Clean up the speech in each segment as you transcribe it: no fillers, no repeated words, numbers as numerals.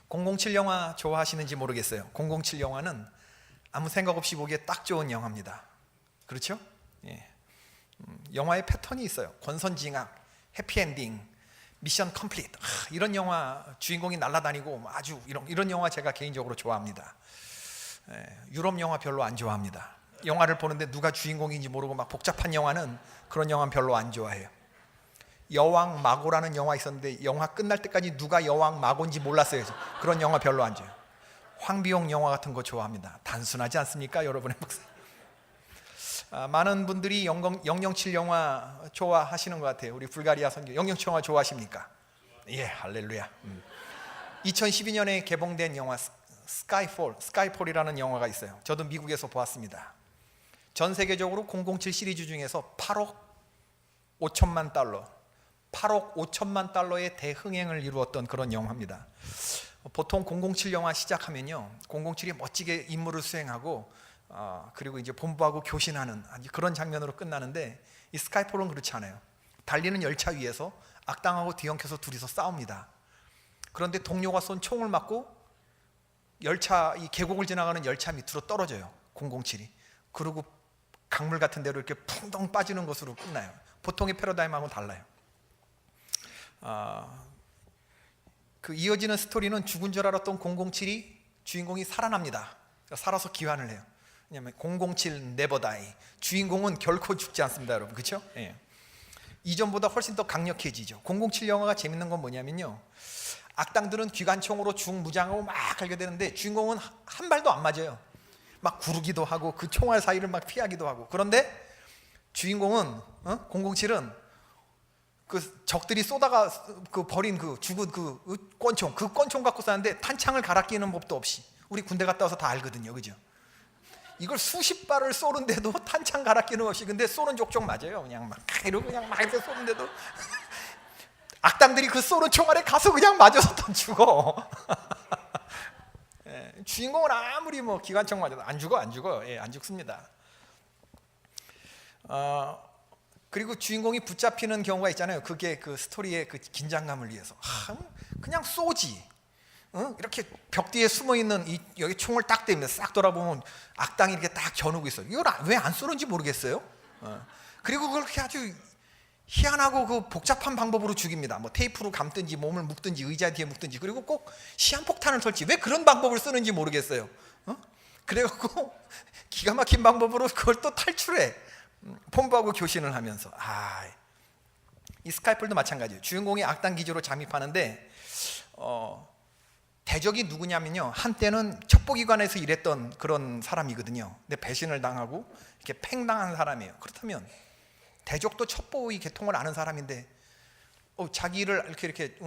007 영화 좋아하시는지 모르겠어요. 007 영화는 아무 생각 없이 보기에 딱 좋은 영화입니다. 그렇죠? 예. 영화의 패턴이 있어요. 권선징악, 해피엔딩, 미션 컴플리트. 이런 영화, 주인공이 날아다니고 아주 이런 영화 제가 개인적으로 좋아합니다. 예. 유럽 영화 별로 안 좋아합니다. 영화를 보는데 누가 주인공인지 모르고 막 복잡한 영화는, 그런 영화는 별로 안 좋아해요. 여왕 마고라는 영화 있었는데 영화 끝날 때까지 누가 여왕 마고인지 몰랐어요. 그런 영화 별로 안 좋아해요. 황비용 영화 같은 거 좋아합니다. 단순하지 않습니까, 여러분의 목사? 많은 분들이 007 영화 좋아하시는 것 같아요. 우리 불가리아 선교 007 영화 좋아하십니까? 예, 할렐루야. 2012년에 개봉된 영화 스카이폴이라는 영화가 있어요. 저도 미국에서 보았습니다. 전 세계적으로 007 시리즈 중에서 8억 5천만 달러 8억 5천만 달러의 대흥행을 이루었던 그런 영화입니다. 보통 007 영화 시작하면요, 007이 멋지게 임무를 수행하고 그리고 이제 본부하고 교신하는 그런 장면으로 끝나는데, 이 스카이폴은 그렇지 않아요. 달리는 열차 위에서 악당하고 뒤엉켜서 둘이서 싸웁니다. 그런데 동료가 쏜 총을 맞고 이 계곡을 지나가는 열차 밑으로 떨어져요, 007이. 그리고 강물 같은 데로 이렇게 풍덩 빠지는 것으로 끝나요. 보통의 패러다임하고는 달라요. 그 이어지는 스토리는 죽은 줄 알았던 007이 주인공이 살아납니다. 살아서 귀환을 해요. 왜냐하면 007 네버 다이, 주인공은 결코 죽지 않습니다, 여러분. 그렇죠? 예. 이전보다 훨씬 더 강력해지죠. 007 영화가 재밌는 건 뭐냐면요, 악당들은 기관총으로 중무장하고 막 갈게 되는데 주인공은 한 발도 안 맞아요. 막 구르기도 하고 그 총알 사이를 막 피하기도 하고. 그런데 주인공은 007은 그 적들이 쏘다가 버린 죽은 권총, 그 권총 갖고 쐈는데 탄창을 갈아 끼는 법도 없이. 우리 군대 갔다 와서 다 알거든요, 그죠? 이걸 수십 발을 쏘는데도 탄창 갈아 끼는 없이. 근데 쏘는 족족 맞아요. 그냥 막 이러고 그냥 막 이렇게 쏘는데도 악당들이 그 쏘는 총알에 가서 그냥 맞아서 던 죽어. 예, 주인공은 아무리 뭐 기관총 맞아도 안 죽어. 예, 안 죽습니다. 그리고 주인공이 붙잡히는 경우가 있잖아요. 그게 그 스토리의 그 긴장감을 위해서 그냥 쏘지. 이렇게 벽 뒤에 숨어 있는 여기 총을 딱 대면 싹 돌아보면 악당이 이렇게 딱 겨누고 있어요. 이걸 왜 안 쏘는지 모르겠어요. 그리고 그렇게 아주 희한하고 그 복잡한 방법으로 죽입니다. 뭐 테이프로 감든지 몸을 묶든지 의자 뒤에 묶든지. 그리고 꼭 시한폭탄을 설치. 왜 그런 방법을 쓰는지 모르겠어요. 그래갖고 기가 막힌 방법으로 그걸 또 탈출해. 본부하고 교신을 하면서. 이 스카이폴도 마찬가지예요. 주인공이 악당 기지로 잠입하는데 대적이 누구냐면요, 한때는 첩보기관에서 일했던 그런 사람이거든요. 근데 배신을 당하고 이렇게 팽당한 사람이에요. 그렇다면 대적도 첩보의 계통을 아는 사람인데 자기를 이렇게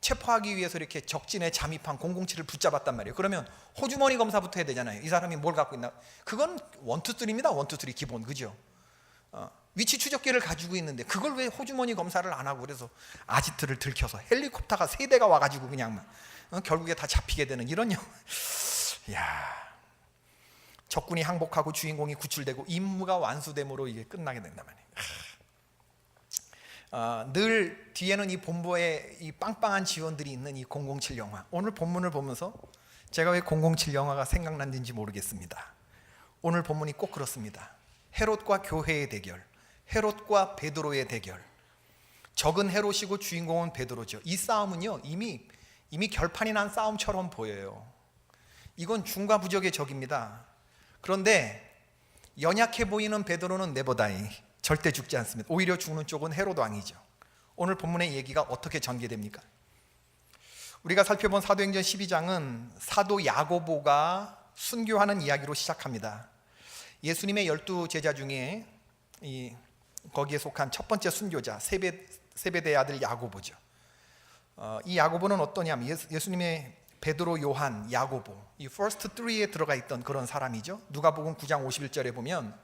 체포하기 위해서 이렇게 적진에 잠입한 007을 붙잡았단 말이에요. 그러면 호주머니 검사부터 해야 되잖아요. 이 사람이 뭘 갖고 있나. 그건 1, 2, 3입니다. 1, 2, 3 기본. 그죠? 위치 추적기를 가지고 있는데 그걸 왜 호주머니 검사를 안 하고, 그래서 아지트를 들켜서 헬리콥터가 3대가 와가지고 그냥 결국에 다 잡히게 되는 이런 적군이 항복하고 주인공이 구출되고 임무가 완수됨으로 이게 끝나게 된단 말이에요. 늘 뒤에는 이 본부에 이 빵빵한 지원들이 있는 이 007 영화. 오늘 본문을 보면서 제가 왜 007 영화가 생각났는지 모르겠습니다. 오늘 본문이 꼭 그렇습니다. 헤롯과 교회의 대결, 헤롯과 베드로의 대결. 적은 헤롯이고 주인공은 베드로죠. 이 싸움은요, 이미 결판이 난 싸움처럼 보여요. 이건 중과 부적의 적입니다. 그런데 연약해 보이는 베드로는 네버다이, 절대 죽지 않습니다. 오히려 죽는 쪽은 헤롯 왕이죠. 오늘 본문의 얘기가 어떻게 전개됩니까? 우리가 살펴본 사도행전 12장은 사도 야고보가 순교하는 이야기로 시작합니다. 예수님의 12 제자 중에 거기에 속한 첫 번째 순교자 세베대의 아들 야고보죠. 이 야고보는 어떠냐면 예수님의 베드로, 요한, 야고보, 이 first three에 들어가 있던 그런 사람이죠. 누가복음 9장 51절에 보면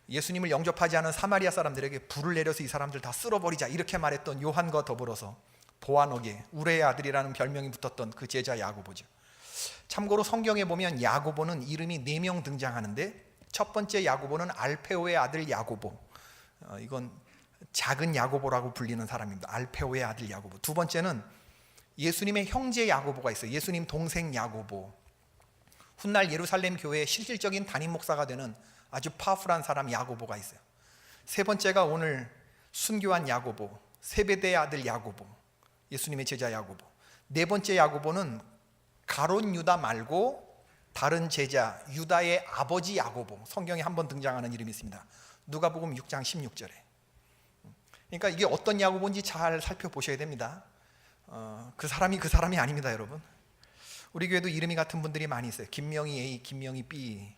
예수님을 영접하지 않은 사마리아 사람들에게 불을 내려서 이 사람들 다 쓸어버리자 이렇게 말했던 요한과 더불어서 보아너게, 우레의 아들이라는 별명이 붙었던 그 제자 야고보죠. 참고로 성경에 보면 야고보는 이름이 4명 등장하는데, 첫 번째 야고보는 알페오의 아들 야고보, 이건 작은 야고보라고 불리는 사람입니다. 알페오의 아들 야고보. 두 번째는 예수님의 형제 야고보가 있어요. 예수님 동생 야고보. 훗날 예루살렘 교회의 실질적인 담임 목사가 되는 아주 파워풀한 사람 야고보가 있어요. 세 번째가 오늘 순교한 야고보, 세베대의 아들 야고보, 예수님의 제자 야고보. 네 번째 야고보는 가룟 유다 말고 다른 제자 유다의 아버지 야고보. 성경에 한 번 등장하는 이름이 있습니다. 누가복음 6장 16절에. 그러니까 이게 어떤 야고보인지 잘 살펴보셔야 됩니다. 그 사람이 아닙니다, 여러분. 우리 교회도 이름이 같은 분들이 많이 있어요. 김명희 A, 김명희 B,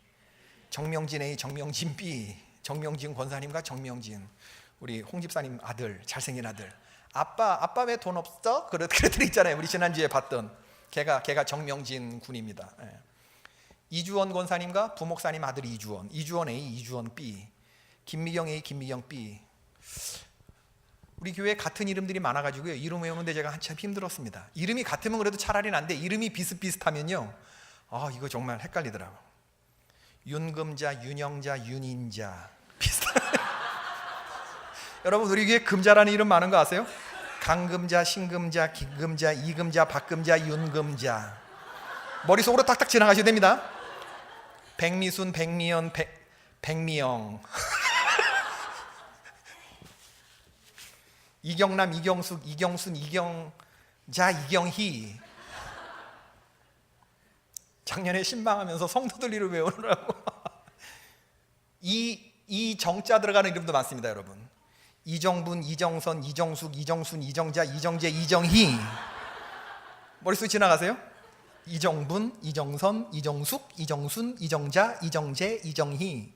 정명진 A, 정명진 B, 정명진 권사님과 정명진, 우리 홍 집사님 아들, 잘생긴 아들. 아빠 왜 돈 없어? 그랬더니 있잖아요. 우리 지난주에 봤던 걔가 정명진 군입니다. 예. 이주원 권사님과 부목사님 아들 이주원 A, 이주원 B, 김미경 A, 김미경 B. 우리 교회에 같은 이름들이 많아가지고요, 이름 외우는데 제가 한참 힘들었습니다. 이름이 같으면 그래도 차라리 난데 이름이 비슷비슷하면요, 이거 정말 헷갈리더라고. 윤금자, 윤영자, 윤인자 비슷한. 여러분, 우리 교회에 금자라는 이름 많은 거 아세요? 강금자, 신금자, 김금자, 이금자, 박금자, 윤금자. 머릿속으로 탁탁 지나가셔야 됩니다. 백미순, 백미연, 백미영. 이경남, 이경숙, 이경순, 이경자, 이경희. 작년에 신방하면서 성도들 이름 외우느라고 이 정자 들어가는 이름도 많습니다, 여러분. 이정분, 이정선, 이정숙, 이정순, 이정자, 이정재, 이정희. 머릿속에 지나가세요? 이정분, 이정선, 이정숙, 이정순, 이정자, 이정재, 이정희.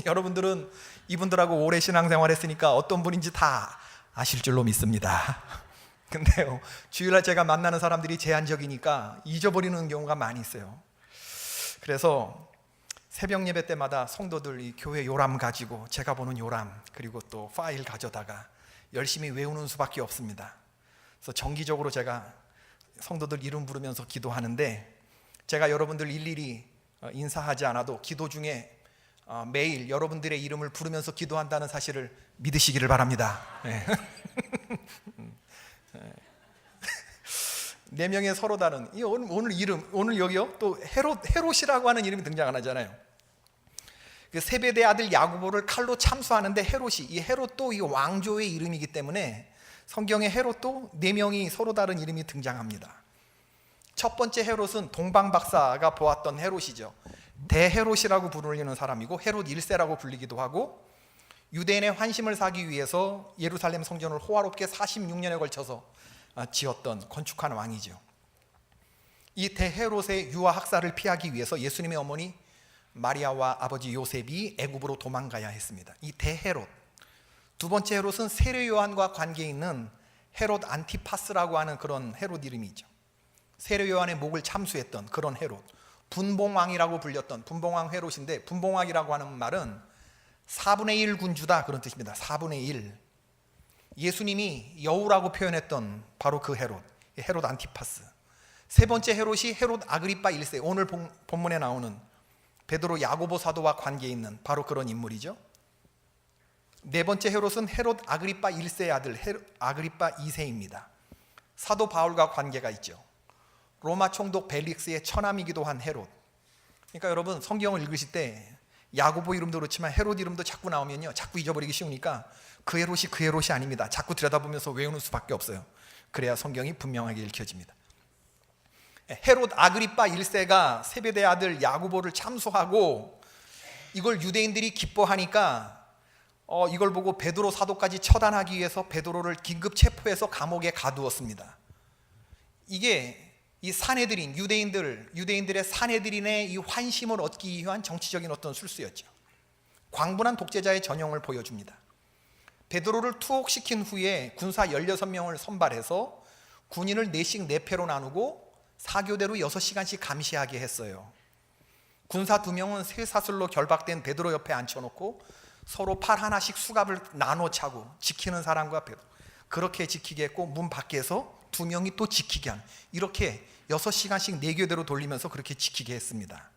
여러분들은 이분들하고 오래 신앙생활 했으니까 어떤 분인지 다 아실 줄로 믿습니다. 근데요, 주일날 제가 만나는 사람들이 제한적이니까 잊어버리는 경우가 많이 있어요. 그래서 새벽 예배 때마다 성도들 이 교회 요람 가지고, 제가 보는 요람, 그리고 또 파일 가져다가 열심히 외우는 수밖에 없습니다. 그래서 정기적으로 제가 성도들 이름 부르면서 기도하는데, 제가 여러분들 일일이 인사하지 않아도 기도 중에 매일 여러분들의 이름을 부르면서 기도한다는 사실을 믿으시기를 바랍니다. 네. 네 명의 서로 다른 오늘 이름, 오늘 여기요 또 헤롯이라고 하는 이름이 등장 안 하잖아요. 그 세베대 아들 야고보를 칼로 참수하는데 이 헤롯도 이 왕조의 이름이기 때문에 성경에 헤롯도 네 명이 서로 다른 이름이 등장합니다. 첫 번째 헤롯은 동방박사가 보았던 헤롯이죠. 대헤롯이라고 부르는 사람이고 헤롯 1세라고 불리기도 하고, 유대인의 환심을 사기 위해서 예루살렘 성전을 호화롭게 46년에 걸쳐서 지었던 건축한 왕이죠. 이 대헤롯의 유아 학살을 피하기 위해서 예수님의 어머니 마리아와 아버지 요셉이 애굽으로 도망가야 했습니다. 이 대헤롯. 두 번째 헤롯은 세례 요한과 관계 있는 헤롯 안티파스라고 하는 그런 헤롯 이름이죠. 세례 요한의 목을 참수했던 그런 헤롯. 분봉왕이라고 불렸던 분봉왕 헤롯인데, 분봉왕이라고 하는 말은 4분의 1 군주다 그런 뜻입니다. 4분의 1. 예수님이 여우라고 표현했던 바로 그 헤롯 안티파스. 세 번째 헤롯이 헤롯 아그리파 1세, 오늘 본문에 나오는 베드로 야고보 사도와 관계 있는 바로 그런 인물이죠. 네 번째 헤롯은 헤롯 아그리파 1세의 아들 헤롯 아그리파 2세입니다. 사도 바울과 관계가 있죠. 로마 총독 벨릭스의 처남이기도 한 헤롯. 그러니까 여러분, 성경을 읽으실 때 야고보 이름도 그렇지만 헤롯 이름도 자꾸 나오면요, 자꾸 잊어버리기 쉬우니까 그 헤롯이 아닙니다. 자꾸 들여다보면서 외우는 수밖에 없어요. 그래야 성경이 분명하게 읽혀집니다. 헤롯 아그리파 1세가 세베대 아들 야고보를 참수하고, 이걸 유대인들이 기뻐하니까 이걸 보고 베드로 사도까지 처단하기 위해서 베드로를 긴급 체포해서 감옥에 가두었습니다. 이게 이 사내들인 유대인들의 사내들인의 이 환심을 얻기 위한 정치적인 어떤 술수였죠. 광분한 독재자의 전형을 보여줍니다. 베드로를 투옥시킨 후에 군사 16명을 선발해서 군인을 4씩 4패로 나누고 사교대로 6시간씩 감시하게 했어요. 군사 2명은 쇠사슬로 결박된 베드로 옆에 앉혀놓고 서로 팔 하나씩 수갑을 나눠 차고 지키는 사람과 베드로, 그렇게 지키게 했고, 문 밖에서 2명이 또 지키게 하는, 이렇게 6시간씩 4교대로 돌리면서 그렇게 지키게 했습니다.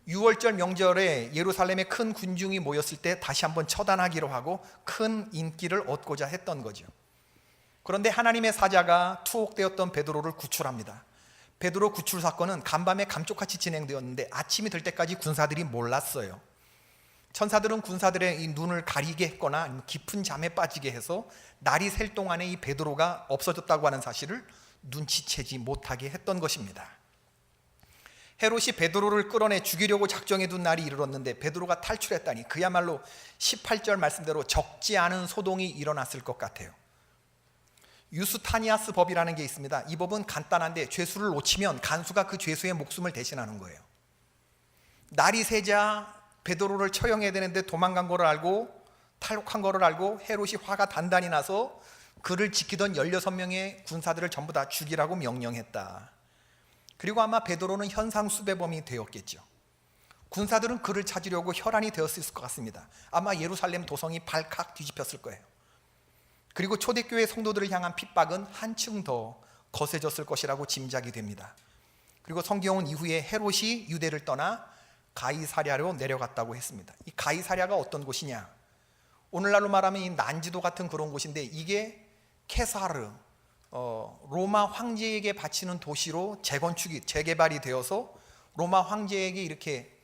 6월절 명절에 예루살렘에 큰 군중이 모였을 때 다시 한번 처단하기로 하고 큰 인기를 얻고자 했던 거죠. 그런데 하나님의 사자가 투옥되었던 베드로를 구출합니다. 베드로 구출 사건은 간밤에 감쪽같이 진행되었는데 아침이 될 때까지 군사들이 몰랐어요. 천사들은 군사들의 이 눈을 가리게 했거나 깊은 잠에 빠지게 해서 날이 샐 동안에 이 베드로가 없어졌다고 하는 사실을 눈치채지 못하게 했던 것입니다. 헤롯이 베드로를 끌어내 죽이려고 작정해둔 날이 이르렀는데 베드로가 탈출했다니 그야말로 18절 말씀대로 적지 않은 소동이 일어났을 것 같아요. 유스타니아스 법이라는 게 있습니다. 이 법은 간단한데 죄수를 놓치면 간수가 그 죄수의 목숨을 대신하는 거예요. 날이 새자 베드로를 처형해야 되는데 도망간 거를 알고 탈옥한 거를 알고 헤롯이 화가 단단히 나서 그를 지키던 16명의 군사들을 전부 다 죽이라고 명령했다. 그리고 아마 베드로는 현상 수배범이 되었겠죠. 군사들은 그를 찾으려고 혈안이 되었을 것 같습니다. 아마 예루살렘 도성이 발칵 뒤집혔을 거예요. 그리고 초대교회 성도들을 향한 핍박은 한층 더 거세졌을 것이라고 짐작이 됩니다. 그리고 성경은 이후에 헤롯이 유대를 떠나 가이사랴로 내려갔다고 했습니다. 이 가이사랴가 어떤 곳이냐? 오늘날로 말하면 이 난지도 같은 그런 곳인데 이게 케사르 로마 황제에게 바치는 도시로 재건축이 재개발이 되어서 로마 황제에게 이렇게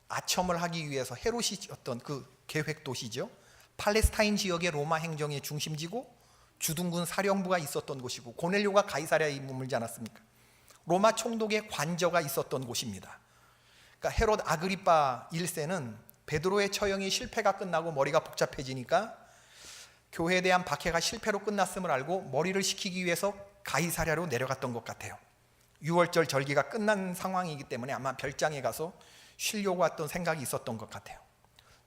아첨을 하기 위해서 헤롯이 어떤 그 계획 도시죠. 팔레스타인 지역의 로마 행정의 중심지고 주둔군 사령부가 있었던 곳이고 고넬료가 가이사랴에 머물지 않았습니까? 로마 총독의 관저가 있었던 곳입니다. 그러니까 헤롯 아그리파 1세는 베드로의 처형이 실패가 끝나고 머리가 복잡해지니까 교회에 대한 박해가 실패로 끝났음을 알고 머리를 식히기 위해서 가이사랴로 내려갔던 것 같아요. 6월절 절기가 끝난 상황이기 때문에 아마 별장에 가서 쉬려고 했던 생각이 있었던 것 같아요.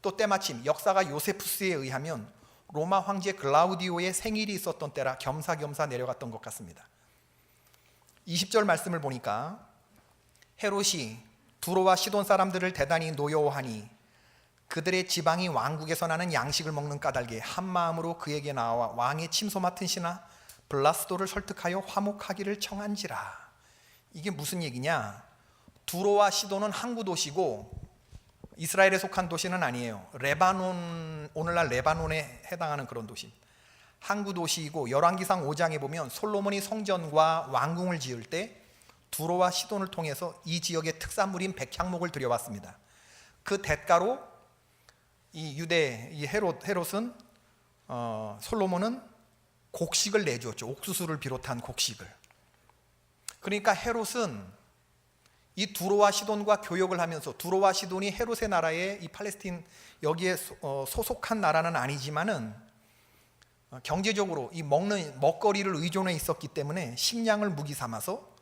또 때마침 역사가 요세푸스에 의하면 로마 황제 글라우디오의 생일이 있었던 때라 겸사겸사 내려갔던 것 같습니다. 20절 말씀을 보니까 헤롯이 두로와 시돈 사람들을 대단히 노여워하니 그들의 지방이 왕국에서 나는 양식을 먹는 까닭에 한 마음으로 그에게 나와 왕의 침소 맡은 신하 블라스도를 설득하여 화목하기를 청한지라. 이게 무슨 얘기냐? 두로와 시돈은 항구 도시고 이스라엘에 속한 도시는 아니에요. 레바논, 오늘날 레바논에 해당하는 그런 도시입니다. 항구 도시이고 열왕기상 5장에 보면 솔로몬이 성전과 왕궁을 지을 때 두로와 시돈을 통해서 이 지역의 특산물인 백향목을 들여왔습니다. 그 대가로 이 유대 이 헤롯은 솔로몬은 곡식을 내주었죠. 옥수수를 비롯한 곡식을. 그러니까 헤롯은 이 두로와 시돈과 교역을 하면서 두로와 시돈이 헤롯의 나라에 이 팔레스틴 여기에 소속한 나라는 아니지만은 경제적으로 이 먹는 먹거리를 의존해 있었기 때문에 식량을 무기 삼아서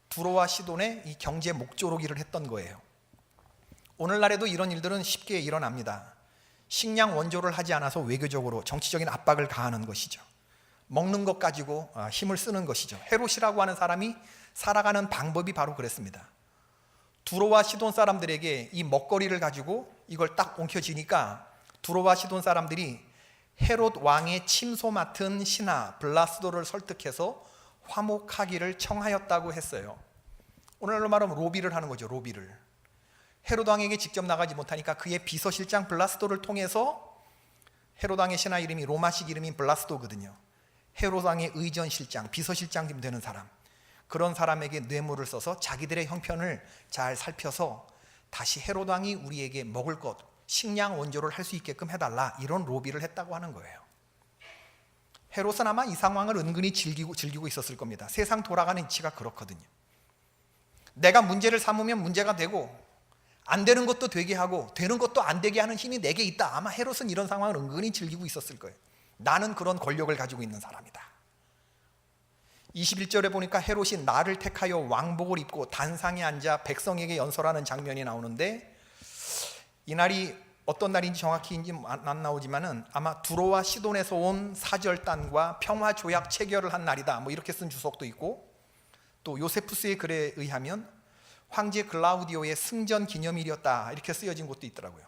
두로와 시돈의 이 경제 목조르기를 했던 거예요. 오늘날에도 이런 일들은 쉽게 일어납니다. 식량 원조를 하지 않아서 외교적으로 정치적인 압박을 가하는 것이죠. 먹는 것 가지고 힘을 쓰는 것이죠. 헤롯이라고 하는 사람이 살아가는 방법이 바로 그랬습니다. 두로와 시돈 사람들에게 이 먹거리를 가지고 이걸 딱 옮겨지니까 두로와 시돈 사람들이 헤롯 왕의 침소 맡은 신하 블라스도를 설득해서 화목하기를 청하였다고 했어요. 오늘날로 말하면 로비를 하는 거죠. 로비를. 헤롯 왕에게 직접 나가지 못하니까 그의 비서실장 블라스도를 통해서 헤롯 왕의 신하 이름이 로마식 이름인 블라스도거든요. 헤롯 왕의 의전실장, 비서실장 되는 사람, 그런 사람에게 뇌물을 써서 자기들의 형편을 잘 살펴서 다시 헤롯 왕이 우리에게 먹을 것, 식량 원조를 할 수 있게끔 해달라, 이런 로비를 했다고 하는 거예요. 헤롯은 아마 이 상황을 은근히 즐기고 있었을 겁니다. 세상 돌아가는 이치가 그렇거든요. 내가 문제를 삼으면 문제가 되고 안 되는 것도 되게 하고 되는 것도 안 되게 하는 힘이 내게 있다. 아마 헤롯은 이런 상황을 은근히 즐기고 있었을 거예요. 나는 그런 권력을 가지고 있는 사람이다. 21절에 보니까 헤롯이 나를 택하여 왕복을 입고 단상에 앉아 백성에게 연설하는 장면이 나오는데, 이 날이 어떤 날인지 정확히인지 안 나오지만은 아마 두로와 시돈에서 온 사절단과 평화 조약 체결을 한 날이다, 뭐 이렇게 쓴 주석도 있고, 또 요세푸스의 글에 의하면 황제 글라우디오의 승전 기념일이었다, 이렇게 쓰여진 곳도 있더라고요.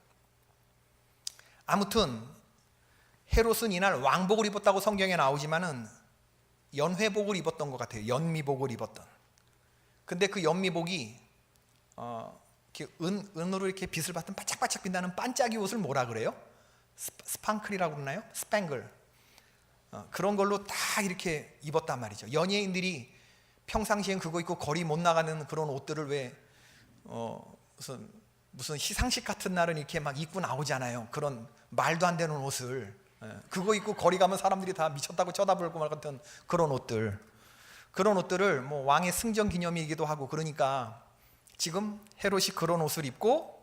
아무튼 헤롯은 이날 왕복을 입었다고 성경에 나오지만은 연회복을 입었던 것 같아요. 연미복을 입었던. 근데 그 연미복이 이렇게 은으로 이렇게 빛을 받던 반짝반짝 빛나는 반짝이 옷을 뭐라 그래요? 스판클이라고 그러나요? 스팽글. 그런 걸로 다 이렇게 입었단 말이죠. 연예인들이 평상시엔 그거 입고 거리 못 나가는 그런 옷들을 왜 무슨 시상식 같은 날은 이렇게 막 입고 나오잖아요. 그런 말도 안 되는 옷을 그거 입고 거리 가면 사람들이 다 미쳤다고 쳐다볼 것 같은 그런 옷들을 뭐 왕의 승전 기념이기도 하고, 그러니까 지금 헤롯이 그런 옷을 입고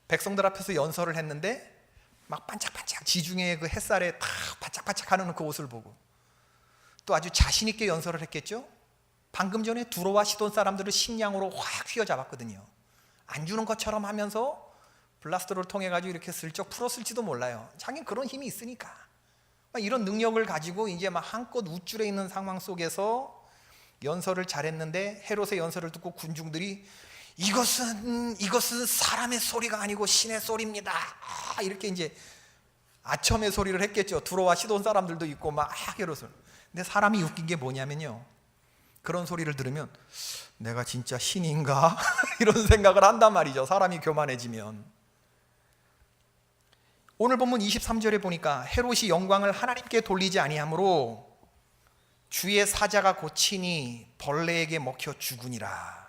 백성들 앞에서 연설을 했는데 막 반짝반짝 지중해 그 햇살에 다 반짝반짝하는 그 옷을 보고 또 아주 자신 있게 연설을 했겠죠. 방금 전에 두로와 시돈 사람들을 식량으로 확 휘어잡았거든요. 안 주는 것처럼 하면서 블라스터를 통해 가지고 이렇게 슬쩍 풀었을지도 몰라요. 자기는 그런 힘이 있으니까. 이런 능력을 가지고 이제 막 한껏 우쭐에 있는 상황 속에서 연설을 잘했는데 헤롯의 연설을 듣고 군중들이 이것은 사람의 소리가 아니고 신의 소리입니다. 이렇게 이제 아첨의 소리를 했겠죠. 두로와 시돈 사람들도 있고 막 헤롯을. 근데 사람이 웃긴 게 뭐냐면요, 그런 소리를 들으면 내가 진짜 신인가? 이런 생각을 한단 말이죠. 사람이 교만해지면. 오늘 본문 23절에 보니까 헤롯이 영광을 하나님께 돌리지 아니하므로 주의 사자가 고치니 벌레에게 먹혀 죽으니라.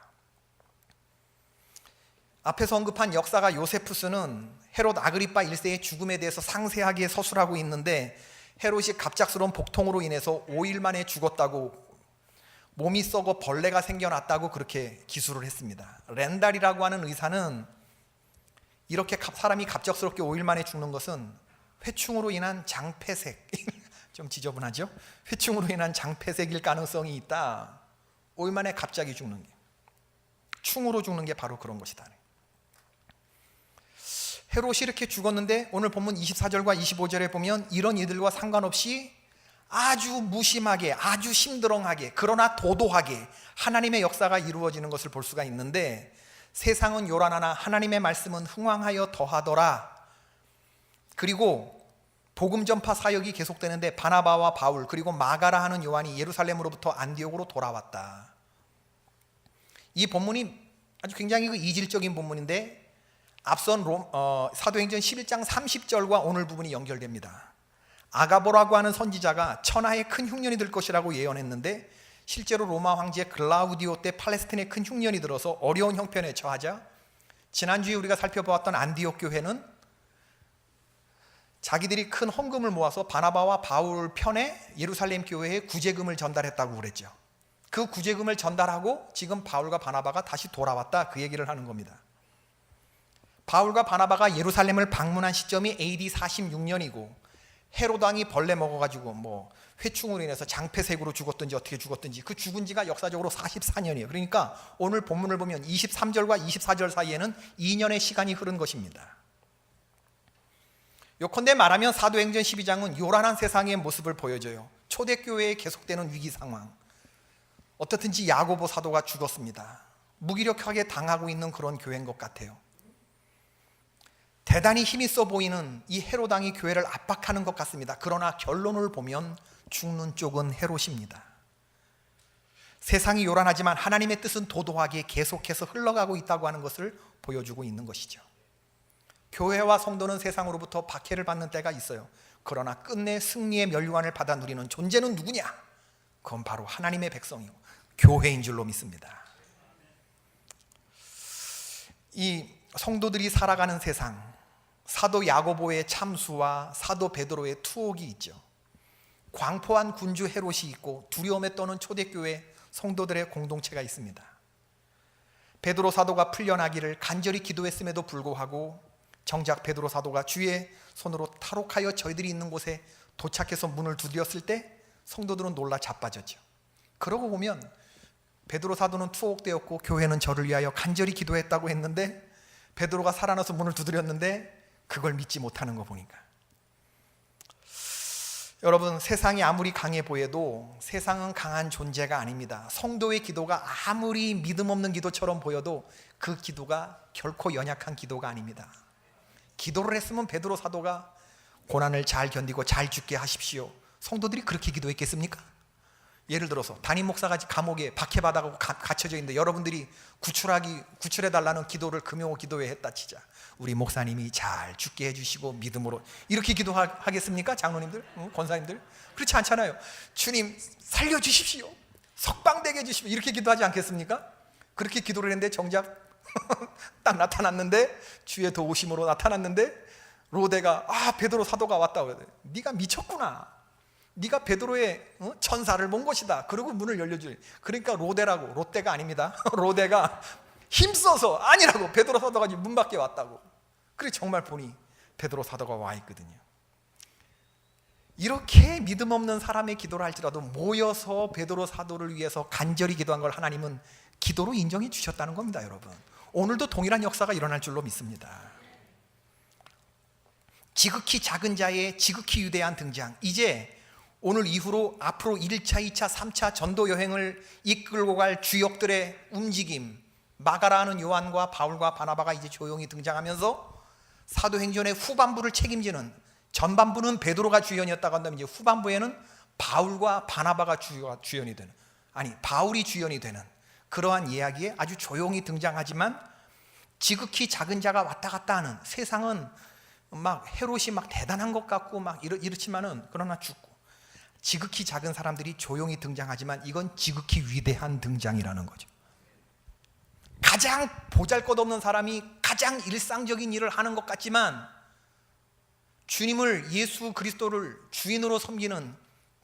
앞에서 언급한 역사가 요세푸스는 헤롯 아그리파 1세의 죽음에 대해서 상세하게 서술하고 있는데, 헤롯이 갑작스러운 복통으로 인해서 5일 만에 죽었다고, 몸이 썩어 벌레가 생겨났다고 그렇게 기술을 했습니다. 렌달이라고 하는 의사는 이렇게 사람이 갑작스럽게 5일 만에 죽는 것은 회충으로 인한 장폐색 좀 지저분하죠? 회충으로 인한 장폐색일 가능성이 있다. 5일 만에 갑자기 죽는 게, 충으로 죽는 게 바로 그런 것이다. 헤롯이 이렇게 죽었는데 오늘 본문 24절과 25절에 보면 이런 이들과 상관없이 아주 무심하게, 아주 심드렁하게, 그러나 도도하게 하나님의 역사가 이루어지는 것을 볼 수가 있는데, 세상은 요란하나 하나님의 말씀은 흥왕하여 더하더라. 그리고 복음 전파 사역이 계속되는데 바나바와 바울 그리고 마가라 하는 요한이 예루살렘으로부터 안디옥으로 돌아왔다. 이 본문이 아주 굉장히 이질적인 본문인데, 앞선 사도행전 11장 30절과 오늘 부분이 연결됩니다. 아가보라고 하는 선지자가 천하의 큰 흉년이 들 것이라고 예언했는데, 실제로 로마 황제 글라우디오 때 팔레스틴에 큰 흉년이 들어서 어려운 형편에 처하자 지난주에 우리가 살펴보았던 안디옥 교회는 자기들이 큰 헌금을 모아서 바나바와 바울 편에 예루살렘 교회에 구제금을 전달했다고 그랬죠. 그 구제금을 전달하고 지금 바울과 바나바가 다시 돌아왔다, 그 얘기를 하는 겁니다. 바울과 바나바가 예루살렘을 방문한 시점이 AD 46년이고 헤롯 왕이 벌레 먹어가지고 뭐 회충으로 인해서 장폐색으로 죽었든지 어떻게 죽었든지 그 죽은 지가 역사적으로 44년이에요. 그러니까 오늘 본문을 보면 23절과 24절 사이에는 2년의 시간이 흐른 것입니다. 요컨대 말하면 사도행전 12장은 요란한 세상의 모습을 보여줘요. 초대교회에 계속되는 위기 상황. 어떻든지 야고보 사도가 죽었습니다. 무기력하게 당하고 있는 그런 교회인 것 같아요. 대단히 힘이 있어 보이는 이 헤롯 왕이 교회를 압박하는 것 같습니다. 그러나 결론을 보면 죽는 쪽은 헤롯입니다. 세상이 요란하지만 하나님의 뜻은 도도하게 계속해서 흘러가고 있다고 하는 것을 보여주고 있는 것이죠. 교회와 성도는 세상으로부터 박해를 받는 때가 있어요. 그러나 끝내 승리의 면류관을 받아 누리는 존재는 누구냐? 그건 바로 하나님의 백성이고 교회인 줄로 믿습니다. 이 성도들이 살아가는 세상, 사도 야고보의 참수와 사도 베드로의 투옥이 있죠. 광포한 군주 헤롯이 있고 두려움에 떠는 초대교회 성도들의 공동체가 있습니다. 베드로 사도가 풀려나기를 간절히 기도했음에도 불구하고 정작 베드로 사도가 주의 손으로 탈옥하여 저희들이 있는 곳에 도착해서 문을 두드렸을 때 성도들은 놀라 자빠졌죠. 그러고 보면 베드로 사도는 투옥되었고 교회는 저를 위하여 간절히 기도했다고 했는데 베드로가 살아나서 문을 두드렸는데 그걸 믿지 못하는 거 보니까, 여러분, 세상이 아무리 강해 보여도 세상은 강한 존재가 아닙니다. 성도의 기도가 아무리 믿음 없는 기도처럼 보여도 그 기도가 결코 연약한 기도가 아닙니다. 기도를 했으면 베드로 사도가 고난을 잘 견디고 잘 죽게 하십시오, 성도들이 그렇게 기도했겠습니까? 예를 들어서 담임 목사가 감옥에 박해받아가고 갇혀져 있는데 여러분들이 구출해달라는 기도를 금요 기도회 했다 치자. 우리 목사님이 잘 죽게 해주시고 믿음으로 이렇게 기도하겠습니까? 장로님들, 권사님들? 그렇지 않잖아요. 주님 살려주십시오, 석방되게 해주십시오, 이렇게 기도하지 않겠습니까? 그렇게 기도를 했는데 정작 딱 나타났는데, 주의 도우심으로 나타났는데 로데가 베드로 사도가 왔다고. 네가 미쳤구나, 네가 베드로의 천사를 본 것이다. 그리고 문을 열려주니, 그러니까 롯데가 아닙니다. 로데가 힘써서 아니라고 베드로 사도가 지금 문 밖에 왔다고. 그래 정말 보니 베드로 사도가 와 있거든요. 이렇게 믿음 없는 사람의 기도를 할지라도 모여서 베드로 사도를 위해서 간절히 기도한 걸 하나님은 기도로 인정해 주셨다는 겁니다. 여러분, 오늘도 동일한 역사가 일어날 줄로 믿습니다. 지극히 작은 자의 지극히 위대한 등장. 이제 오늘 이후로 앞으로 1차, 2차, 3차 전도 여행을 이끌고 갈 주역들의 움직임, 마가라 하는 요한과 바울과 바나바가 이제 조용히 등장하면서 사도행전의 후반부를 책임지는, 전반부는 베드로가 주연이었다고 한다면 이제 후반부에는 바울과 바나바가 주연이 되는, 바울이 주연이 되는 그러한 이야기에 아주 조용히 등장하지만, 지극히 작은 자가 왔다 갔다 하는, 세상은 막 헤롯이 막 대단한 것 같고 막 이렇지만은 그러나 죽고, 지극히 작은 사람들이 조용히 등장하지만 이건 지극히 위대한 등장이라는 거죠. 가장 보잘것없는 사람이 가장 일상적인 일을 하는 것 같지만 주님을, 예수 그리스도를 주인으로 섬기는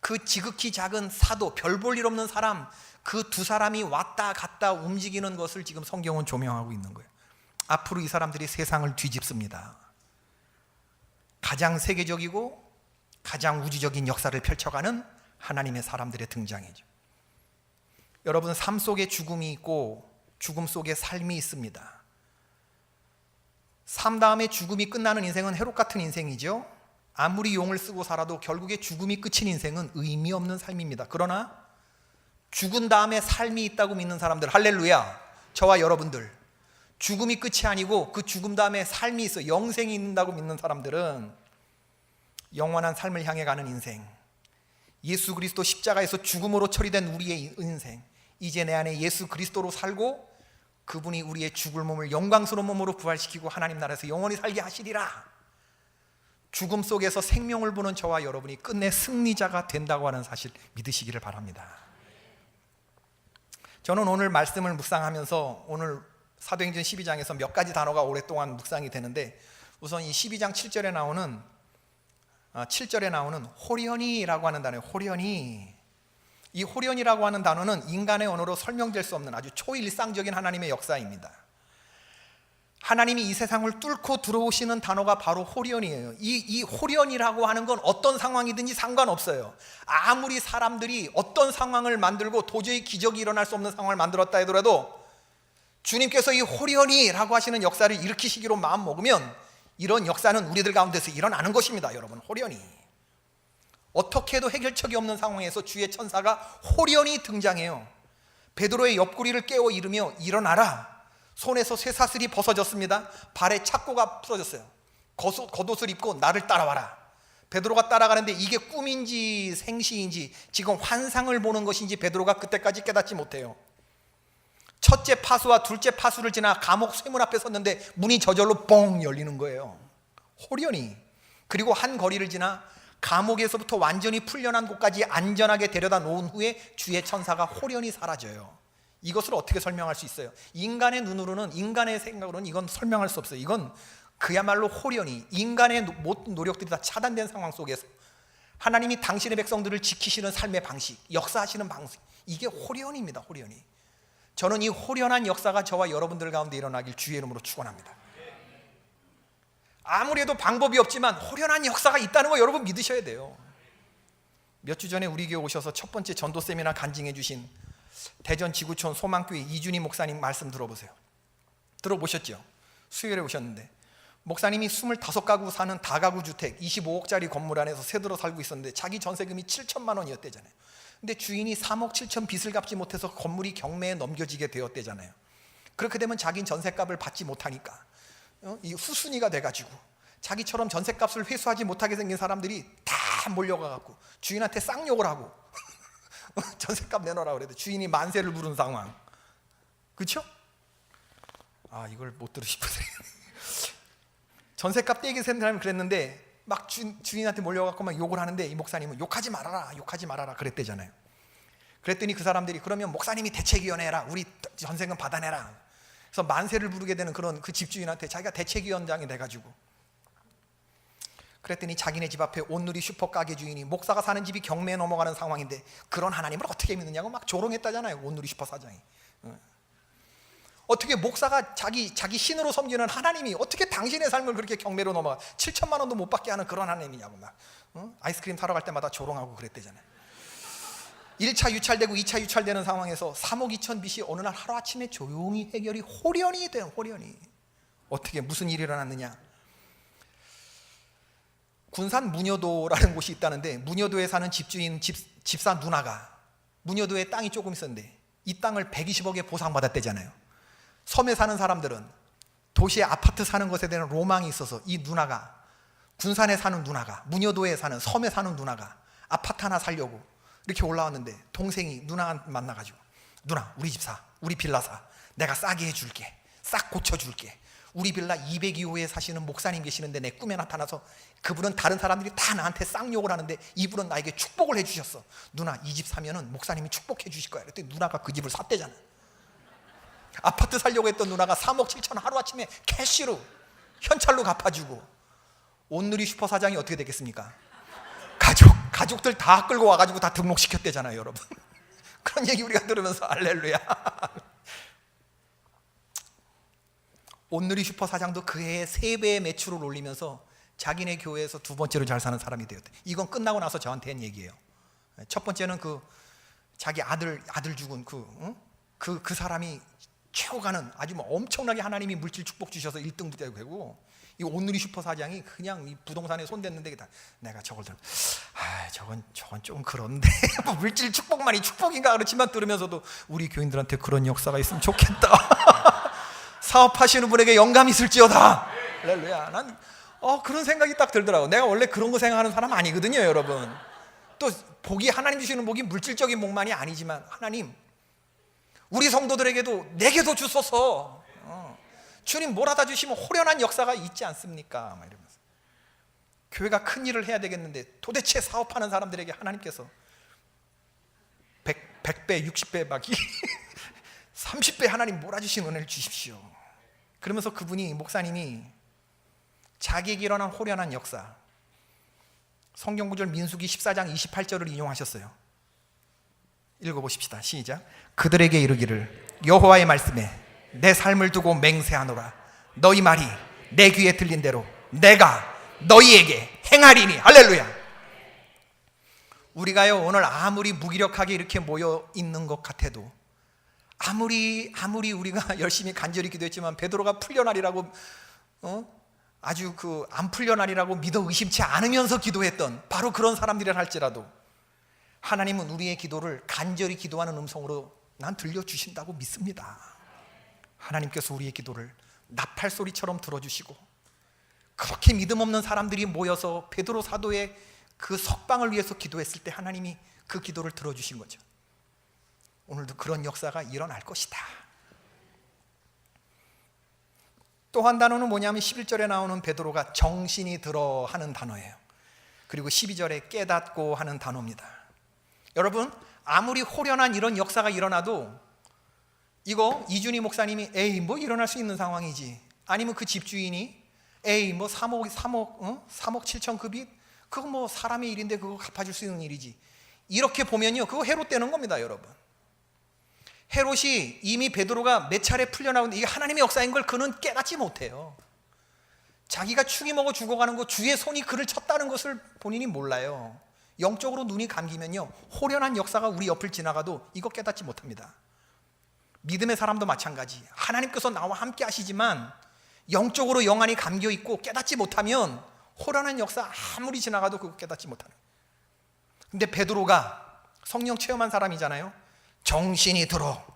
그 지극히 작은 사도, 별 볼 일 없는 사람, 그 두 사람이 왔다 갔다 움직이는 것을 지금 성경은 조명하고 있는 거예요. 앞으로 이 사람들이 세상을 뒤집습니다. 가장 세계적이고 가장 우주적인 역사를 펼쳐가는 하나님의 사람들의 등장이죠. 여러분, 삶 속에 죽음이 있고 죽음 속에 삶이 있습니다. 삶 다음에 죽음이 끝나는 인생은 헤롯 같은 인생이죠. 아무리 용을 쓰고 살아도 결국에 죽음이 끝인 인생은 의미 없는 삶입니다. 그러나 죽은 다음에 삶이 있다고 믿는 사람들, 할렐루야, 저와 여러분들, 죽음이 끝이 아니고 그 죽음 다음에 삶이 있어, 영생이 있는다고 믿는 사람들은 영원한 삶을 향해 가는 인생, 예수 그리스도 십자가에서 죽음으로 처리된 우리의 인생, 이제 내 안에 예수 그리스도로 살고 그분이 우리의 죽을 몸을 영광스러운 몸으로 부활시키고 하나님 나라에서 영원히 살게 하시리라. 죽음 속에서 생명을 보는 저와 여러분이 끝내 승리자가 된다고 하는 사실 믿으시기를 바랍니다. 저는 오늘 말씀을 묵상하면서 오늘 사도행전 12장에서 몇 가지 단어가 오랫동안 묵상이 되는데, 우선 이 12장 7절에 나오는 호련이라고 하는 단어예요. 호련이. 이 호련이라고 하는 단어는 인간의 언어로 설명될 수 없는 아주 초일상적인 하나님의 역사입니다. 하나님이 이 세상을 뚫고 들어오시는 단어가 바로 호련이에요. 이 호련이라고 하는 건 어떤 상황이든지 상관없어요. 아무리 사람들이 어떤 상황을 만들고 도저히 기적이 일어날 수 없는 상황을 만들었다 하더라도 주님께서 이 호련이라고 하시는 역사를 일으키시기로 마음 먹으면 이런 역사는 우리들 가운데서 일어나는 것입니다. 여러분, 호련이. 어떻게 해도 해결책이 없는 상황에서 주의 천사가 호련히 등장해요. 베드로의 옆구리를 깨워 이르며 일어나라. 손에서 쇠사슬이 벗어졌습니다. 발에 착고가 풀어졌어요. 겉옷을 입고 나를 따라와라. 베드로가 따라가는데 이게 꿈인지 생시인지, 지금 환상을 보는 것인지 베드로가 그때까지 깨닫지 못해요. 첫째 파수와 둘째 파수를 지나 감옥 쇠문 앞에 섰는데 문이 저절로 뻥 열리는 거예요. 호련히. 그리고 한 거리를 지나 감옥에서부터 완전히 풀려난 곳까지 안전하게 데려다 놓은 후에 주의 천사가 호련히 사라져요. 이것을 어떻게 설명할 수 있어요? 인간의 눈으로는, 인간의 생각으로는 이건 설명할 수 없어요. 이건 그야말로 호련히, 인간의 모든 노력들이 다 차단된 상황 속에서 하나님이 당신의 백성들을 지키시는 삶의 방식, 역사하시는 방식, 이게 호련입니다. 호련히. 저는 이 호련한 역사가 저와 여러분들 가운데 일어나길 주의 이름으로 축원합니다. 아무래도 방법이 없지만 호련한 역사가 있다는 거 여러분 믿으셔야 돼요. 몇 주 전에 우리 교회 오셔서 첫 번째 전도 세미나 간증해 주신 대전 지구촌 소망교회 이준희 목사님 말씀 들어보세요. 들어보셨죠? 수요일에 오셨는데 목사님이 25가구 사는 다가구 주택 25억짜리 건물 안에서 새들어 살고 있었는데 자기 전세금이 7천만 원이었대잖아요. 근데 주인이 3억 7천 빚을 갚지 못해서 건물이 경매에 넘겨지게 되었대잖아요. 그렇게 되면 자기는 전세값을 받지 못하니까 이 후순위가 돼가지고 자기처럼 전세값을 회수하지 못하게 생긴 사람들이 다 몰려가갖고 주인한테 쌍욕을 하고 전셋값 내놓으라 그래도 주인이 만세를 부른 상황. 그렇죠? 아, 이걸 못 들으시거든요. 전셋값 떼기 센 사람이 그랬는데 막 주인한테 몰려갖고 막 욕을 하는데 이 목사님은 욕하지 말아라 그랬대잖아요. 그랬더니 그 사람들이 그러면 목사님이 대책위원회 해라, 우리 전세금 받아내라. 그래서 만세를 부르게 되는 그런 그 집주인한테 자기가 대책위원장이 돼가지고, 그랬더니 자기네 집 앞에 온누리 슈퍼 가게 주인이 목사가 사는 집이 경매에 넘어가는 상황인데 그런 하나님을 어떻게 믿느냐고 막 조롱했다잖아요. 온누리 슈퍼 사장이. 어떻게 목사가 자기 신으로 섬기는 하나님이 어떻게 당신의 삶을 그렇게 경매로 넘어가 7천만 원도 못 받게 하는 그런 하나님이냐고 막 아이스크림 사러 갈 때마다 조롱하고 그랬대잖아요. 1차 유찰되고 2차 유찰되는 상황에서 3억 2천 빚이 어느 날 하루아침에 조용히 해결이 호련히 돼요. 호련히. 어떻게 무슨 일이 일어났느냐, 군산 문여도라는 곳이 있다는데 문여도에 사는 집주인 집사 누나가 문여도에 땅이 조금 있었는데 이 땅을 120억에 보상받았대잖아요. 섬에 사는 사람들은 도시에 아파트 사는 것에 대한 로망이 있어서 이 누나가, 군산에 사는 누나가, 문여도에 사는, 섬에 사는 누나가 아파트 하나 사려고 이렇게 올라왔는데 동생이 누나 만나가지고 누나, 우리 집 사, 우리 빌라 사, 내가 싸게 해줄게, 싹 고쳐줄게. 우리 빌라 202호에 사시는 목사님 계시는데 내 꿈에 나타나서 그분은 다른 사람들이 다 나한테 쌍욕을 하는데 이분은 나에게 축복을 해주셨어. 누나, 이 집 사면은 목사님이 축복해 주실 거야. 그랬더니 누나가 그 집을 샀대잖아. 아파트 살려고 했던 누나가 3억 7천 하루아침에 캐시로 현찰로 갚아주고, 온누리 슈퍼 사장이 어떻게 됐겠습니까? 가족들 다 끌고 와가지고 다 등록시켰대잖아요, 여러분. 그런 얘기 우리가 들으면서 할렐루야. 온누리 슈퍼 사장도 그 해에 3배의 매출을 올리면서 자기네 교회에서 2번째로 잘 사는 사람이 되었대. 이건 끝나고 나서 저한테 한 얘기예요. 첫 번째는 그 자기 아들 죽은 그 사람이 최고 가는 아주 뭐 엄청나게 하나님이 물질 축복 주셔서 1등 되고, 이 온누리 슈퍼 사장이 그냥 이 부동산에 손댔는데 내가 저걸 들으면 저건 좀 그런데 뭐 물질 축복만이 축복인가 그렇지만 들으면서도 우리 교인들한테 그런 역사가 있으면 좋겠다. 사업하시는 분에게 영감이 있을지어다. 할렐루야. 난 그런 생각이 딱 들더라고. 내가 원래 그런 거 생각하는 사람 아니거든요, 여러분. 또 복이, 하나님 주시는 복이 물질적인 복만이 아니지만 하나님 우리 성도들에게도 내게도 주소서. 주님 몰아다 주시면 호련한 역사가 있지 않습니까? 막 이러면서 교회가 큰 일을 해야 되겠는데 도대체 사업하는 사람들에게 하나님께서 100배, 60배 막 30배 하나님 몰아주신 은혜를 주십시오. 그러면서 그분이, 목사님이 자기에게 일어난 호련한 역사, 성경구절 민수기 14장 28절을 인용하셨어요. 읽어보십시다. 시작. 그들에게 이르기를 여호와의 말씀에 내 삶을 두고 맹세하노라. 너희 말이 내 귀에 들린 대로 내가 너희에게 행하리니. 할렐루야. 우리가요 오늘 아무리 무기력하게 이렇게 모여 있는 것 같아도, 아무리 우리가 열심히 간절히 기도했지만 베드로가 풀려나리라고 아주 안 풀려나리라고 믿어 의심치 않으면서 기도했던 바로 그런 사람들이라 할지라도 하나님은 우리의 기도를 간절히 기도하는 음성으로 난 들려주신다고 믿습니다. 하나님께서 우리의 기도를 나팔 소리처럼 들어주시고, 그렇게 믿음 없는 사람들이 모여서 베드로 사도의 그 석방을 위해서 기도했을 때 하나님이 그 기도를 들어주신 거죠. 오늘도 그런 역사가 일어날 것이다. 또 한 단어는 뭐냐면 11절에 나오는 베드로가 정신이 들어 하는 단어예요. 그리고 12절에 깨닫고 하는 단어입니다. 여러분, 아무리 호련한 이런 역사가 일어나도 이거 이준희 목사님이 에이 뭐 일어날 수 있는 상황이지, 아니면 그 집주인이 에이 뭐 3억 7천 급이 그거 뭐 사람의 일인데 그거 갚아줄 수 있는 일이지, 이렇게 보면요 그거 헤롯 되는 겁니다. 여러분, 헤롯이 이미 베드로가 몇 차례 풀려나오는데 이게 하나님의 역사인 걸 그는 깨닫지 못해요. 자기가 축이 먹어 죽어가는 거, 주의 손이 그를 쳤다는 것을 본인이 몰라요. 영적으로 눈이 감기면요 호련한 역사가 우리 옆을 지나가도 이거 깨닫지 못합니다. 믿음의 사람도 마찬가지. 하나님께서 나와 함께 하시지만 영적으로 영안이 감겨 있고 깨닫지 못하면 호련한 역사 아무리 지나가도 그거 깨닫지 못하는. 근데 베드로가 성령 체험한 사람이잖아요. 정신이 들어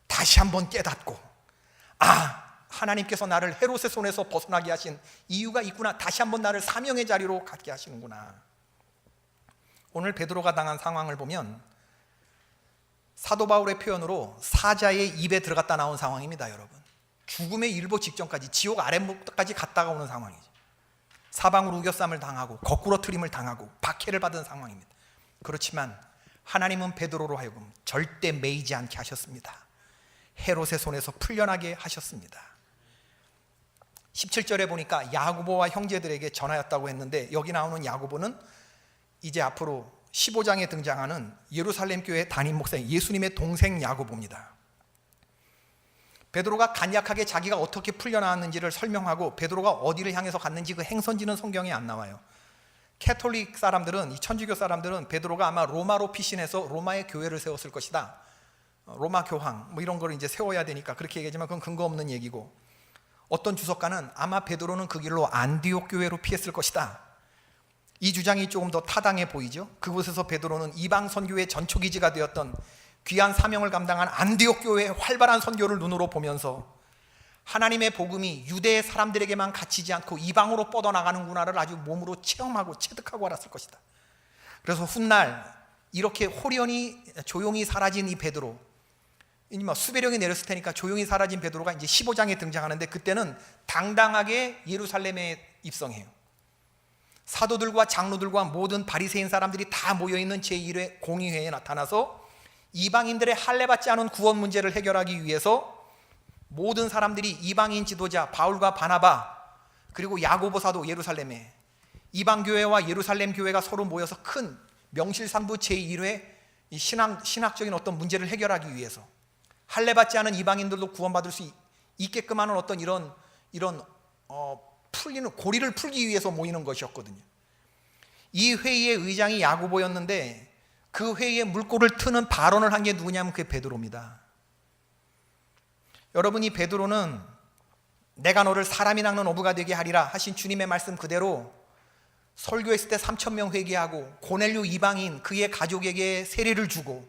다시 한번 깨닫고, 하나님께서 나를 헤롯의 손에서 벗어나게 하신 이유가 있구나, 다시 한번 나를 사명의 자리로 갖게 하시는구나. 오늘 베드로가 당한 상황을 보면 사도 바울의 표현으로 사자의 입에 들어갔다 나온 상황입니다. 여러분, 죽음의 일보 직전까지, 지옥 아랫목까지 갔다가 오는 상황이죠. 사방으로 우겨쌈을 당하고 거꾸로 트림을 당하고 박해를 받은 상황입니다. 그렇지만 하나님은 베드로로 하여금 절대 매이지 않게 하셨습니다. 헤롯의 손에서 풀려나게 하셨습니다. 17절에 보니까 야고보와 형제들에게 전하였다고 했는데, 여기 나오는 야고보는 이제 앞으로 15장에 등장하는 예루살렘 교회 담임 목사인 예수님의 동생 야고보입니다. 베드로가 간략하게 자기가 어떻게 풀려나왔는지를 설명하고 베드로가 어디를 향해서 갔는지 그 행선지는 성경에 안 나와요. 캐톨릭 사람들은, 이 천주교 사람들은 베드로가 아마 로마로 피신해서 로마의 교회를 세웠을 것이다, 로마 교황 뭐 이런 걸 이제 세워야 되니까 그렇게 얘기하지만 그건 근거 없는 얘기고, 어떤 주석가는 아마 베드로는 그 길로 안디옥 교회로 피했을 것이다, 이 주장이 조금 더 타당해 보이죠. 그곳에서 베드로는 이방 선교의 전초기지가 되었던 귀한 사명을 감당한 안디옥 교회의 활발한 선교를 눈으로 보면서 하나님의 복음이 유대 사람들에게만 갇히지 않고 이방으로 뻗어나가는구나를 아주 몸으로 체험하고 체득하고 알았을 것이다. 그래서 훗날 이렇게 호련히 조용히 사라진 이 베드로, 수배령이 내렸을 테니까 조용히 사라진 베드로가 이제 15장에 등장하는데, 그때는 당당하게 예루살렘에 입성해요. 사도들과 장로들과 모든 바리새인 사람들이 다 모여있는 제1회 공의회에 나타나서 이방인들의 할례받지 않은 구원 문제를 해결하기 위해서 모든 사람들이 이방인 지도자 바울과 바나바 그리고 야고보 사도 예루살렘에, 이방교회와 예루살렘 교회가 서로 모여서 큰 명실상부 제1회 신학적인 어떤 문제를 해결하기 위해서, 할례받지 않은 이방인들도 구원받을 수 있게끔 하는 어떤 이런 풀리는 고리를 풀기 위해서 모이는 것이었거든요. 이 회의의 의장이 야고보였는데 그 회의에 물꼬를 트는 발언을 한 게 누구냐면 그게 베드로입니다. 여러분, 이 베드로는 내가 너를 사람이 낚는 어부가 되게 하리라 하신 주님의 말씀 그대로 설교했을 때 3,000명 회개하고 고넬료 이방인 그의 가족에게 세례를 주고,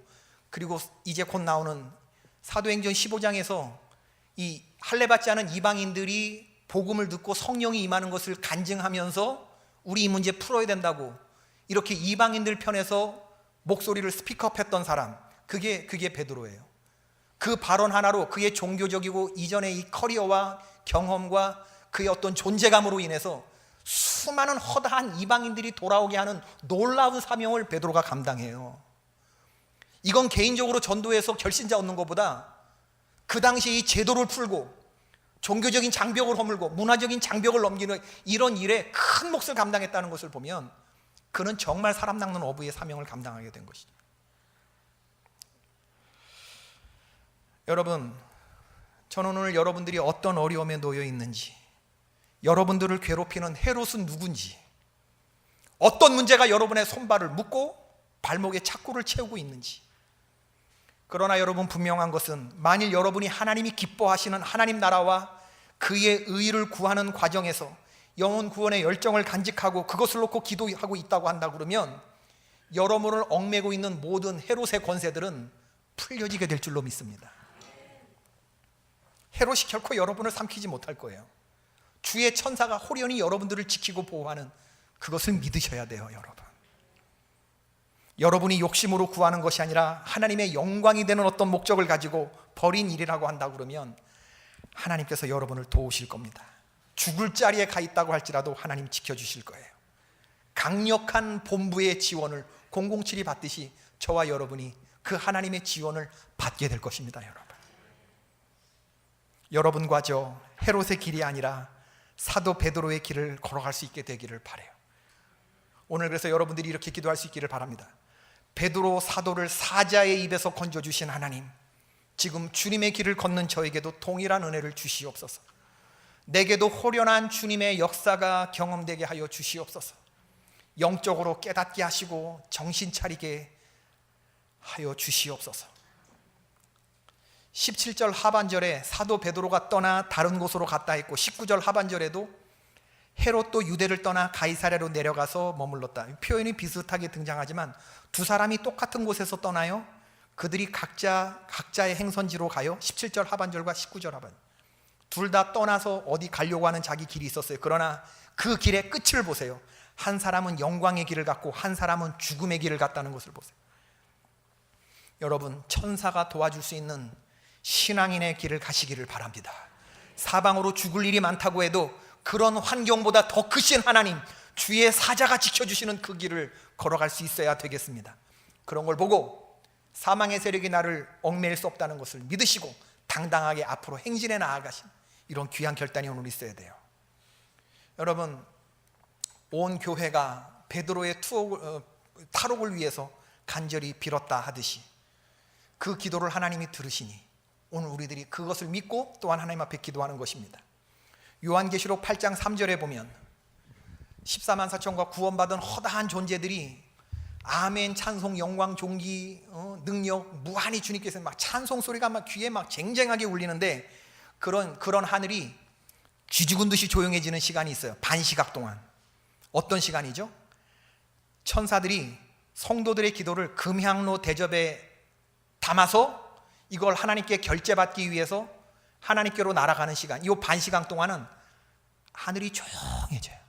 그리고 이제 곧 나오는 사도행전 15장에서 이 할례받지 않은 이방인들이 복음을 듣고 성령이 임하는 것을 간증하면서 우리 이 문제 풀어야 된다고 이렇게 이방인들 편에서 목소리를 스피크업했던 사람, 그게 베드로예요. 그 발언 하나로 그의 종교적이고 이전의 이 커리어와 경험과 그의 어떤 존재감으로 인해서 수많은 허다한 이방인들이 돌아오게 하는 놀라운 사명을 베드로가 감당해요. 이건 개인적으로 전도해서 결신자 얻는 것보다 그 당시에 이 제도를 풀고 종교적인 장벽을 허물고 문화적인 장벽을 넘기는 이런 일에 큰 몫을 감당했다는 것을 보면 그는 정말 사람 낚는 어부의 사명을 감당하게 된 것이죠. 여러분, 저는 오늘 여러분들이 어떤 어려움에 놓여 있는지, 여러분들을 괴롭히는 헤롯은 누군지, 어떤 문제가 여러분의 손발을 묶고 발목에 착고를 채우고 있는지, 그러나 여러분 분명한 것은 만일 여러분이 하나님이 기뻐하시는 하나님 나라와 그의 의를 구하는 과정에서 영혼 구원의 열정을 간직하고 그것을 놓고 기도하고 있다고 한다 그러면 여러분을 얽매고 있는 모든 헤롯의 권세들은 풀려지게 될 줄로 믿습니다. 헤롯이 결코 여러분을 삼키지 못할 거예요. 주의 천사가 호련히 여러분들을 지키고 보호하는 그것을 믿으셔야 돼요. 여러분이 욕심으로 구하는 것이 아니라 하나님의 영광이 되는 어떤 목적을 가지고 벌인 일이라고 한다 그러면 하나님께서 여러분을 도우실 겁니다. 죽을 자리에 가 있다고 할지라도 하나님 지켜주실 거예요. 강력한 본부의 지원을 007이 받듯이 저와 여러분이 그 하나님의 지원을 받게 될 것입니다. 여러분과 저 헤롯의 길이 아니라 사도 베드로의 길을 걸어갈 수 있게 되기를 바라요. 오늘 그래서 여러분들이 이렇게 기도할 수 있기를 바랍니다. 베드로 사도를 사자의 입에서 건져주신 하나님, 지금 주님의 길을 걷는 저에게도 동일한 은혜를 주시옵소서. 내게도 호련한 주님의 역사가 경험되게 하여 주시옵소서. 영적으로 깨닫게 하시고 정신 차리게 하여 주시옵소서. 17절 하반절에 사도 베드로가 떠나 다른 곳으로 갔다 했고 19절 하반절에도 헤롯도 유대를 떠나 가이사랴로 내려가서 머물렀다. 표현이 비슷하게 등장하지만 두 사람이 똑같은 곳에서 떠나요. 그들이 각자의 행선지로 가요. 17절 하반절과 19절 하반절. 둘 다 떠나서 어디 가려고 하는 자기 길이 있었어요. 그러나 그 길의 끝을 보세요. 한 사람은 영광의 길을 갔고 한 사람은 죽음의 길을 갔다는 것을 보세요. 여러분, 천사가 도와줄 수 있는 신앙인의 길을 가시기를 바랍니다. 사방으로 죽을 일이 많다고 해도 그런 환경보다 더 크신 하나님, 주의 사자가 지켜주시는 그 길을 걸어갈 수 있어야 되겠습니다. 그런 걸 보고 사망의 세력이 나를 얽매일 수 없다는 것을 믿으시고 당당하게 앞으로 행진해 나아가신 이런 귀한 결단이 오늘 있어야 돼요. 여러분, 온 교회가 베드로의 탈옥을 위해서 간절히 빌었다 하듯이 그 기도를 하나님이 들으시니 오늘 우리들이 그것을 믿고 또한 하나님 앞에 기도하는 것입니다. 요한계시록 8장 3절에 보면 14만 4천과 구원받은 허다한 존재들이 아멘, 찬송, 영광, 존귀, 능력 무한히 주님께서 막 찬송 소리가 막 귀에 막 쟁쟁하게 울리는데 그런 하늘이 쥐죽은 듯이 조용해지는 시간이 있어요. 반시각 동안. 어떤 시간이죠? 천사들이 성도들의 기도를 금향로 대접에 담아서 이걸 하나님께 결제받기 위해서 하나님께로 날아가는 시간, 이 반시간 동안은 하늘이 조용해져요.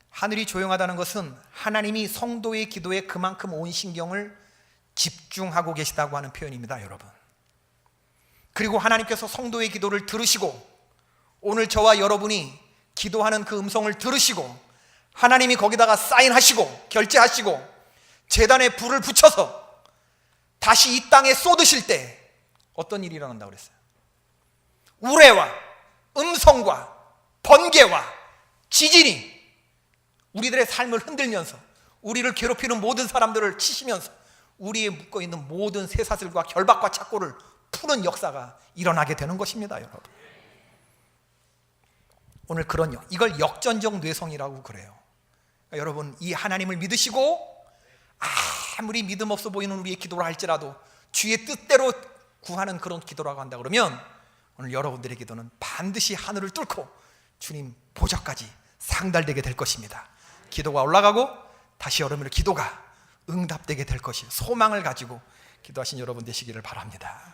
하늘이 조용하다는 것은 하나님이 성도의 기도에 그만큼 온 신경을 집중하고 계시다고 하는 표현입니다, 여러분. 그리고 하나님께서 성도의 기도를 들으시고 오늘 저와 여러분이 기도하는 그 음성을 들으시고 하나님이 거기다가 사인하시고 결제하시고 제단에 불을 붙여서 다시 이 땅에 쏟으실 때 어떤 일이 일어난다고 그랬어요? 우레와 음성과 번개와 지진이 우리들의 삶을 흔들면서 우리를 괴롭히는 모든 사람들을 치시면서 우리의 묶어있는 모든 쇠사슬과 결박과 착고를 푸는 역사가 일어나게 되는 것입니다, 여러분. 오늘 이걸 역전적 뇌성이라고 그래요. 그러니까 여러분, 이 하나님을 믿으시고 아무리 믿음 없어 보이는 우리의 기도를 할지라도 주의 뜻대로 구하는 그런 기도라고 한다 그러면 오늘 여러분들의 기도는 반드시 하늘을 뚫고 주님 보좌까지 상달되게 될 것입니다. 기도가 올라가고 다시 여러분의 기도가 응답되게 될 것이 소망을 가지고 기도하신 여러분 되시기를 바랍니다.